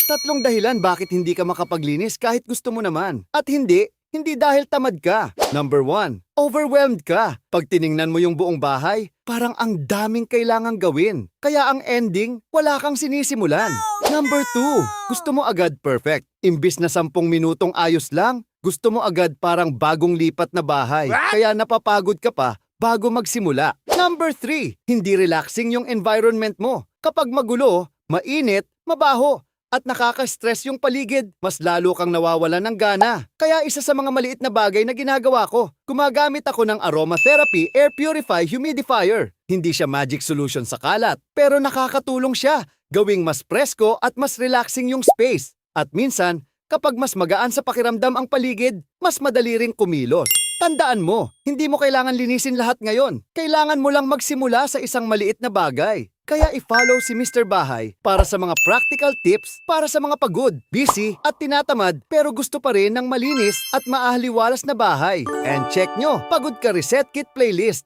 Tatlong dahilan bakit hindi ka makapaglinis kahit gusto mo naman. At hindi dahil tamad ka. Number 1, overwhelmed ka. Pag tiningnan mo yung buong bahay, parang ang daming kailangang gawin. Kaya ang ending, wala kang sinisimulan. Number 2, gusto mo agad perfect. Imbis na 10 minutong ayos lang, gusto mo agad parang bagong lipat na bahay. Kaya napapagod ka pa bago magsimula. Number 3, hindi relaxing yung environment mo. Kapag magulo, mainit, mabaho, at nakaka-stress yung paligid, mas lalo kang nawawalan ng gana. Kaya isa sa mga maliit na bagay na ginagawa ko, gumagamit ako ng aromatherapy air purify humidifier. Hindi siya magic solution sa kalat, pero nakakatulong siya gawing mas presko at mas relaxing yung space. At minsan, kapag mas magaan sa pakiramdam ang paligid, mas madali ring kumilos. Tandaan mo, hindi mo kailangan linisin lahat ngayon. Kailangan mo lang magsimula sa isang maliit na bagay. Kaya i-follow si Mr. Bahay para sa mga practical tips para sa mga pagod, busy at tinatamad pero gusto pa rin ng malinis at maahaliwalas na bahay. And check nyo, Pagod Ka Reset Kit playlist